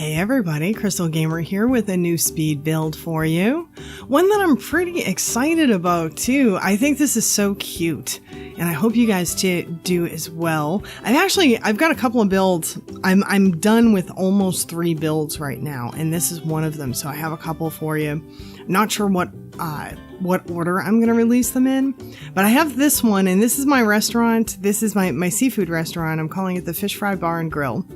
Hey everybody, Crystal Gamer here with a new speed build for you. One that I'm pretty excited about too. I think this is so cute and I hope you guys do as well. I've got a couple of builds. I'm done with almost 3 builds right now and this is one of them, so I have a couple for you. I'm not sure what order I'm going to release them in, but I have this one, and this is my restaurant. This is my seafood restaurant. I'm calling it the Fish Fry Bar and Grill.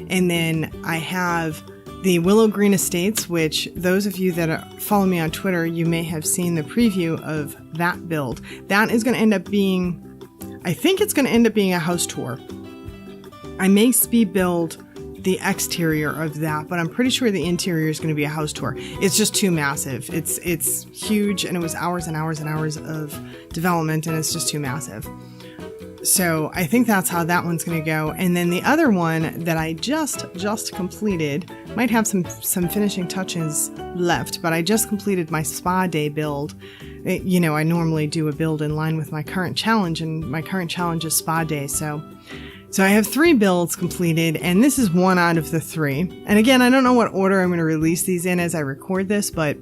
And then I have the Willow Green Estates, which those of you that follow me on Twitter, you may have seen the preview of that build. That is going to end up being, I think it's going to end up being a house tour. I may speed build the exterior of that, but I'm pretty sure the interior is going to be a house tour. It's just too massive. It's huge, and it was hours and hours and hours of development, and it's just too massive. So I think that's how that one's going to go. And then the other one that I just completed, might have some finishing touches left, but I just completed my spa day build. You know, I normally do a build in line with my current challenge, and my current challenge is spa day. So I have 3 builds completed, and this is 1 out of the 3. And again, I don't know what order I'm going to release these in as I record this, but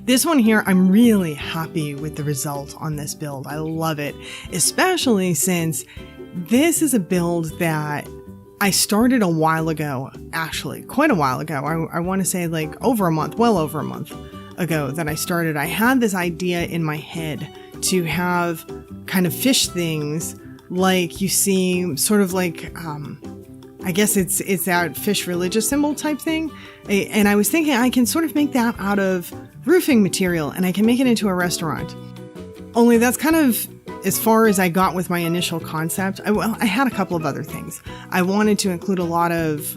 this one here, I'm really happy with the result on this build. I love it, especially since this is a build that I started a while ago, actually, quite a while ago. I want to say like well over a month ago that I started. I had this idea in my head to have kind of fish things like you see, sort of like, I guess it's that fish religious symbol type thing. And I was thinking I can sort of make that out of roofing material and I can make it into a restaurant. Only that's kind of as far as I got with my initial concept. I had a couple of other things. I wanted to include a lot of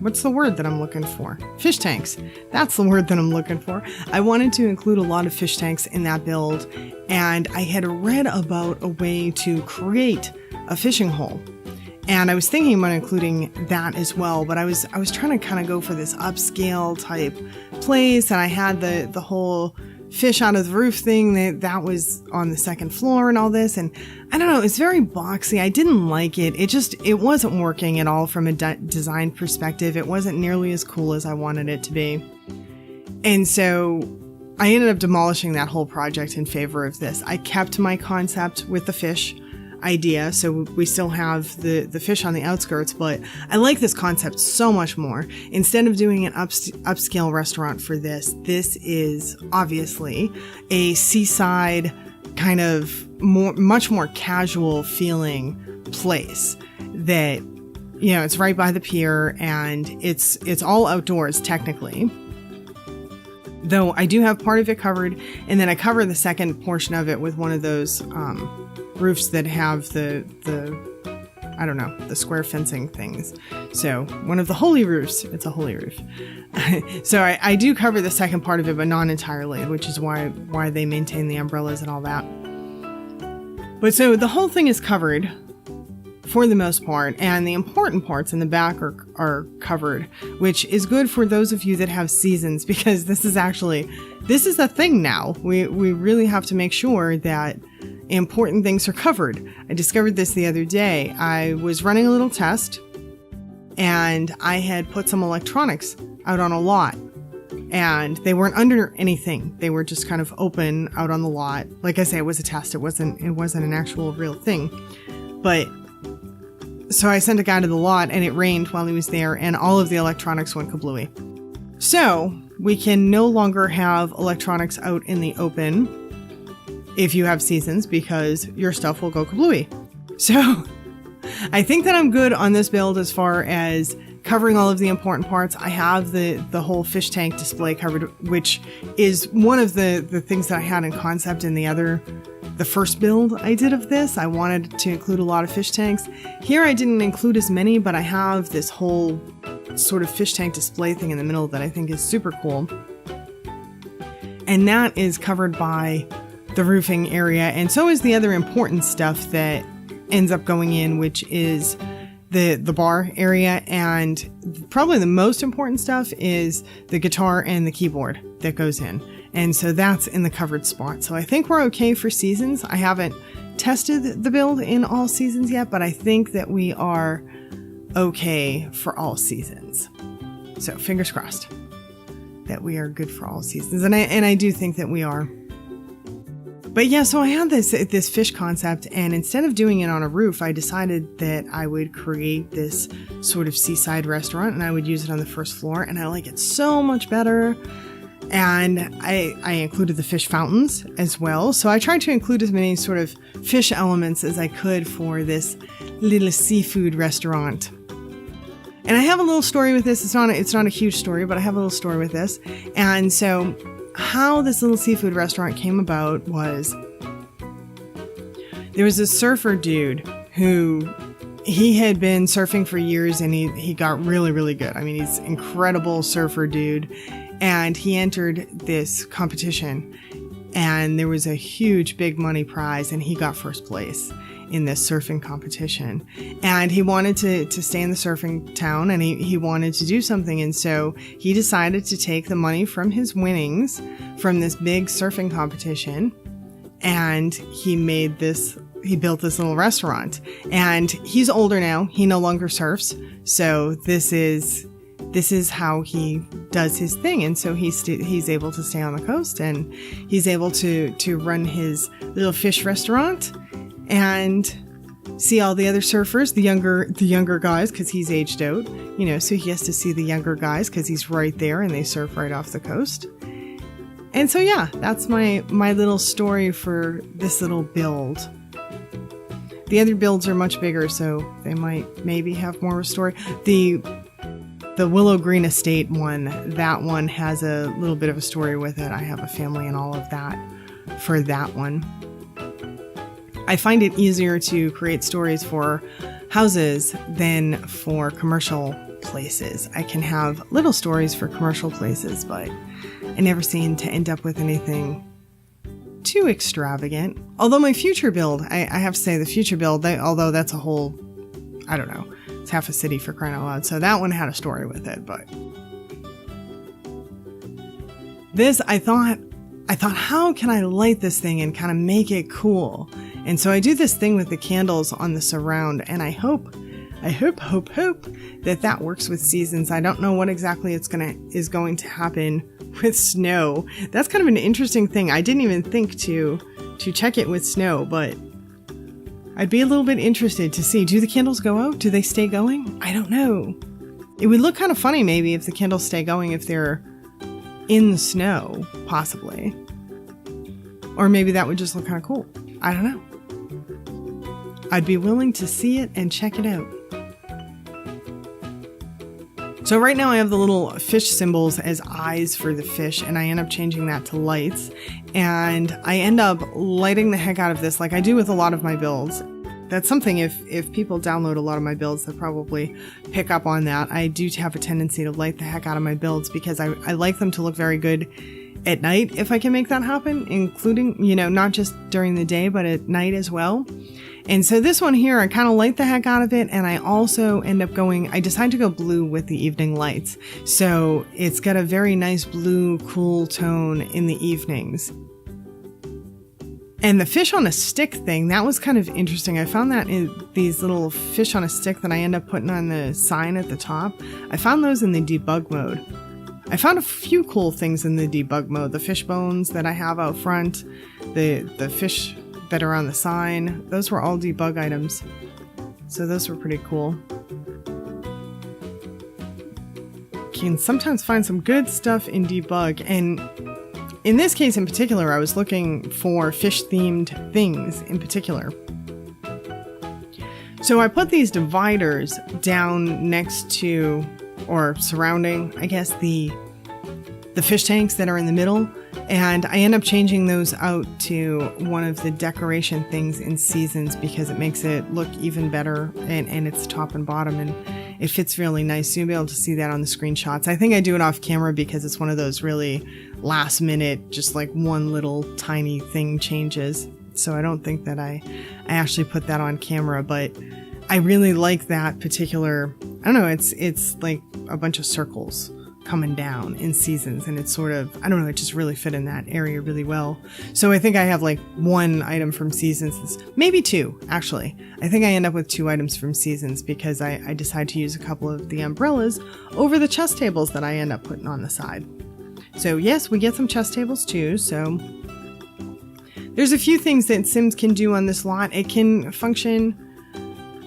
what's the word that I'm looking for? Fish tanks. That's the word that I'm looking for. I wanted to include a lot of fish tanks in that build, and I had read about a way to create a fishing hole. And I was thinking about including that as well, but I was trying to kind of go for this upscale type place, and I had the whole fish out of the roof thing that was on the 2nd floor and all this, and I don't know, it's very boxy. I didn't like it. It wasn't working at all from a design perspective. It wasn't nearly as cool as I wanted it to be. And so I ended up demolishing that whole project in favor of this. I kept my concept with the fish idea, so we still have the fish on the outskirts, but I like this concept so much more. Instead of doing an upscale restaurant for this is obviously a seaside kind of much more casual feeling place that, you know, it's right by the pier and it's all outdoors technically. Though I do have part of it covered, and then I cover the second portion of it with one of those roofs that have the I don't know, the square fencing things. So one of the holy roofs. It's a holy roof. So I do cover the second part of it, but not entirely, which is why they maintain the umbrellas and all that. But so the whole thing is covered for the most part, and the important parts in the back are covered, which is good for those of you that have seasons, because this is a thing now. We really have to make sure that important things are covered. I discovered this the other day. I was running a little test and I had put some electronics out on a lot, and they weren't under anything. They were just kind of open out on the lot. Like I say, it was a test. It wasn't an actual real thing. But so I sent a guy to the lot, and it rained while he was there, and all of the electronics went kablooey. So we can no longer have electronics out in the open if you have seasons, because your stuff will go kablooey. So I think that I'm good on this build as far as covering all of the important parts. I have the whole fish tank display covered, which is one of the things that I had in concept in the first build I did of this. I wanted to include a lot of fish tanks. Here I didn't include as many, but I have this whole sort of fish tank display thing in the middle that I think is super cool. And that is covered by the roofing area, and so is the other important stuff that ends up going in, which is the bar area, and probably the most important stuff is the guitar and the keyboard that goes in. And so that's in the covered spot. So I think we're okay for seasons. I haven't tested the build in all seasons yet, but I think that we are okay for all seasons. So fingers crossed that we are good for all seasons. And I do think that we are. But yeah, so I had this fish concept, and instead of doing it on a roof, I decided that I would create this sort of seaside restaurant, and I would use it on the first floor, and I like it so much better. And I included the fish fountains as well. So I tried to include as many sort of fish elements as I could for this little seafood restaurant. And I have a little story with this. It's not a huge story, but I have a little story with this. And so how this little seafood restaurant came about was there was this surfer dude who he had been surfing for years, and he got really, really good. I mean, he's an incredible surfer dude. And he entered this competition, and there was a huge big money prize, and he got first place in this surfing competition. And he wanted to stay in the surfing town, and he wanted to do something. And so he decided to take the money from his winnings from this big surfing competition, and he built this little restaurant. And he's older now. He no longer surfs. So this is how he does his thing. And so he's able to stay on the coast, and he's able to run his little fish restaurant and see all the other surfers, the younger guys, because he's aged out, so he has to see the younger guys because he's right there and they surf right off the coast. And so, yeah, that's my little story for this little build. The other builds are much bigger, so they might maybe have more of a story. The Willow Green Estate one, that one has a little bit of a story with it. I have a family and all of that for that one. I find it easier to create stories for houses than for commercial places. I can have little stories for commercial places, but I never seem to end up with anything too extravagant. Although my future build, I have to say the future build, although that's a whole, I don't know, it's half a city for crying out loud. So that one had a story with it, but this, I thought, how can I light this thing and kind of make it cool? And so I do this thing with the candles on the surround, and I hope that works with seasons. I don't know what exactly is going to happen with snow. That's kind of an interesting thing. I didn't even think to check it with snow, but I'd be a little bit interested to see, do the candles go out? Do they stay going? I don't know. It would look kind of funny maybe if the candles stay going if they're in the snow, possibly. Or maybe that would just look kind of cool. I don't know. I'd be willing to see it and check it out. So right now I have the little fish symbols as eyes for the fish, and I end up changing that to lights. And I end up lighting the heck out of this like I do with a lot of my builds. That's something, if people download a lot of my builds, they'll probably pick up on that. I do have a tendency to light the heck out of my builds because I like them to look very good at night if I can make that happen, including, not just during the day, but at night as well. And so this one here, I kind of light the heck out of it, and I also end up I decide to go blue with the evening lights. So it's got a very nice blue, cool tone in the evenings. And the fish on a stick thing, that was kind of interesting. I found that in these little fish on a stick that I end up putting on the sign at the top. I found those in the debug mode. I found a few cool things in the debug mode. The fish bones that I have out front, the fish that are on the sign, those were all debug items. So those were pretty cool. You can sometimes find some good stuff in debug, and in this case in particular, I was looking for fish-themed things in particular. So I put these dividers down next to, or surrounding, I guess, the fish tanks that are in the middle, and I end up changing those out to one of the decoration things in seasons because it makes it look even better, and it's top and bottom, and it fits really nice. So you'll be able to see that on the screenshots. I think I do it off camera because it's one of those really last minute, just like one little tiny thing changes. So I don't think that I actually put that on camera, but I really like that particular, I don't know, it's like a bunch of circles coming down in Seasons, and it's sort of, I don't know, it just really fit in that area really well. So I think I have like one item from Seasons, maybe two actually. I think I end up with 2 items from Seasons because I decide to use a couple of the umbrellas over the chest tables that I end up putting on the side. So yes, we get some chest tables too. So there's a few things that Sims can do on this lot. It can function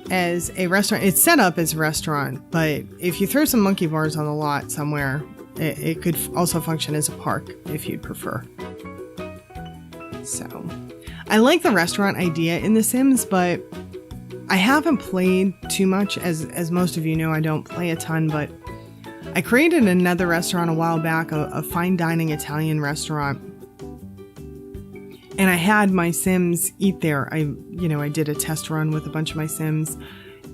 as a restaurant. It's set up as a restaurant, but if you throw some monkey bars on the lot somewhere, it could also function as a park if you'd prefer. So I like the restaurant idea in The Sims, but I haven't played too much. As most of you know, I don't play a ton, but I created another restaurant a while back, a fine dining Italian restaurant. And I had my Sims eat there. I did a test run with a bunch of my Sims.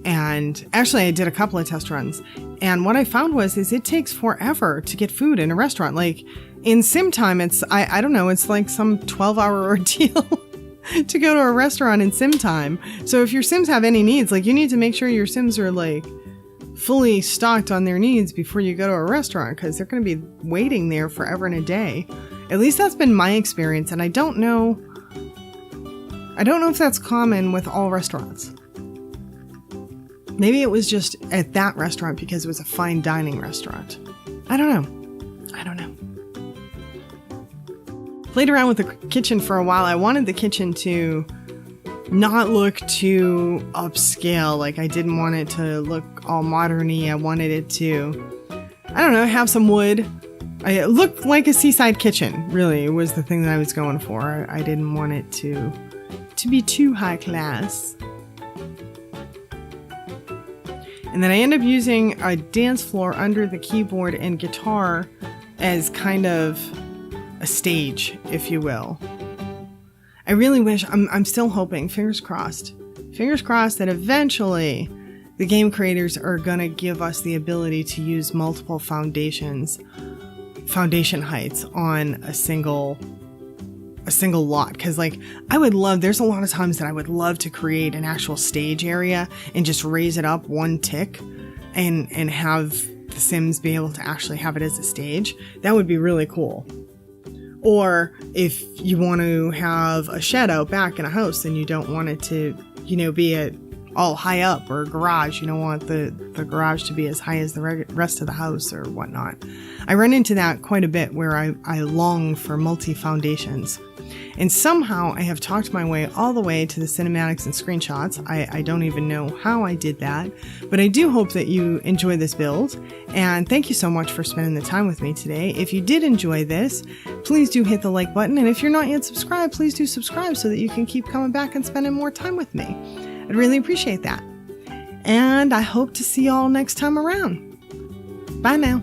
And actually I did a couple of test runs. And what I found was it takes forever to get food in a restaurant. Like in Sim time, I don't know, it's like some 12-hour ordeal to go to a restaurant in Sim time. So if your Sims have any needs, like you need to make sure your Sims are like fully stocked on their needs before you go to a restaurant, because they're going to be waiting there forever and a day. At least that's been my experience, and I don't know if that's common with all restaurants. Maybe it was just at that restaurant because it was a fine dining restaurant. I don't know. Played around with the kitchen for a while. I wanted the kitchen to not look too upscale. Like I didn't want it to look all modern-y. I wanted it to, I don't know, have some wood. It looked like a seaside kitchen, really, was the thing that I was going for. I didn't want it to be too high class. And then I end up using a dance floor under the keyboard and guitar as kind of a stage, if you will. I really wish, I'm still hoping, fingers crossed that eventually the game creators are gonna give us the ability to use multiple foundation heights on a single lot. Because like there's a lot of times that I would love to create an actual stage area and just raise it up one tick and have the Sims be able to actually have it as a stage. That would be really cool. Or if you want to have a shed out back in a house and you don't want it to, be all high up, or a garage. You don't want the garage to be as high as the rest of the house or whatnot. I run into that quite a bit where I long for multi-foundations. And somehow I have talked my way all the way to the cinematics and screenshots. I don't even know how I did that, but I do hope that you enjoy this build. And thank you so much for spending the time with me today. If you did enjoy this, please do hit the like button. And if you're not yet subscribed, please do subscribe so that you can keep coming back and spending more time with me. I'd really appreciate that. And I hope to see y'all next time around. Bye now.